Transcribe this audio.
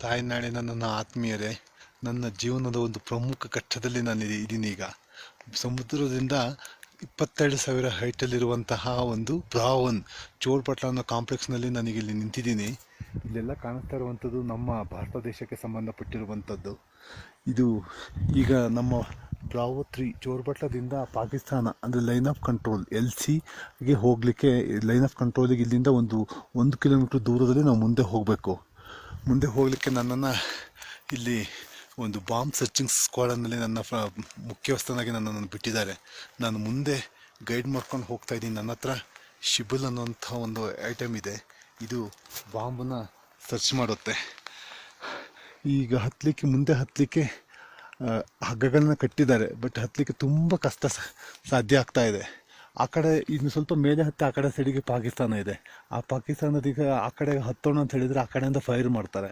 ತಾಯ್ನಾಡಿನ ನನ್ನ ಆತ್ಮೀಯರೇ, ನನ್ನ ಜೀವನದ ಒಂದು ಪ್ರಮುಖ ಘಟ್ಟದಲ್ಲಿ ನಾನು ಇದ್ದೀನಿ ಈಗ. ಸಮುದ್ರದಿಂದ 22,000 ಹೈಟಲ್ಲಿರುವಂತಹ ಒಂದು ಬ್ರಾವನ್ ಚೋಳ್ಪಟ್ಲ ಅನ್ನೋ ಕಾಂಪ್ಲೆಕ್ಸ್ನಲ್ಲಿ ನನಗಿಲ್ಲಿ ನಿಂತಿದ್ದೀನಿ. ಇಲ್ಲೆಲ್ಲ ಕಾಣಿಸ್ತಾ ಇರುವಂಥದ್ದು ನಮ್ಮ ಭಾರತ ದೇಶಕ್ಕೆ ಸಂಬಂಧಪಟ್ಟಿರುವಂಥದ್ದು. ಇದು ಈಗ ನಮ್ಮ ಬ್ರಾವೋ 3 ಚೋರ್ಬಟ್ಲದಿಂದ ಪಾಕಿಸ್ತಾನ ಅಂದರೆ ಲೈನ್ ಆಫ್ ಕಂಟ್ರೋಲ್ LCಗೆ ಹೋಗಲಿಕ್ಕೆ, ಲೈನ್ ಆಫ್ ಕಂಟ್ರೋಲಿಗೆ ಇಲ್ಲಿಂದ 1 ಕಿಲೋಮೀಟ್ರ್ ದೂರದಲ್ಲಿ ನಾವು ಮುಂದೆ ಹೋಗಬೇಕು. ಮುಂದೆ ಹೋಗಲಿಕ್ಕೆ ನನ್ನನ್ನು ಇಲ್ಲಿ ಒಂದು ಬಾಂಬ್ ಸರ್ಚಿಂಗ್ ಸ್ಕ್ವಾಡಲ್ಲಿ ನನ್ನ ಮುಖ್ಯಸ್ಥನಾಗಿ ನನ್ನನ್ನು ಬಿಟ್ಟಿದ್ದಾರೆ. ನಾನು ಮುಂದೆ ಗೈಡ್ ಮಾಡ್ಕೊಂಡು ಹೋಗ್ತಾ ಇದ್ದೀನಿ. ನನ್ನ ಹತ್ರ ಶಿಬಲ್ ಅನ್ನೋಂಥ ಒಂದು ಐಟಮ್ ಇದೆ. ಇದು ಬಾಂಬನ್ನು ಸರ್ಚ್ ಮಾಡುತ್ತೆ. ಈಗ ಮುಂದೆ ಹತ್ತಲಿಕ್ಕೆ ಹಗ್ಗಗಳನ್ನ ಕಟ್ಟಿದ್ದಾರೆ, ಬಟ್ ಹತ್ತಲಿಕ್ಕೆ ತುಂಬ ಕಷ್ಟ ಸಾಧ್ಯ ಆಗ್ತಾ ಇದೆ. ಆ ಕಡೆ ಇನ್ನು ಸ್ವಲ್ಪ ಮೇಲೆ ಹತ್ತಿ ಆ ಕಡೆ ಸೈಡಿಗೆ ಪಾಕಿಸ್ತಾನ ಇದೆ. ಆ ಪಾಕಿಸ್ತಾನದೀಗ ಆ ಕಡೆ ಹತ್ತೋಣ ಅಂತ ಹೇಳಿದರೆ ಆ ಕಡೆಯಿಂದ ಫೈರ್ ಮಾಡ್ತಾರೆ.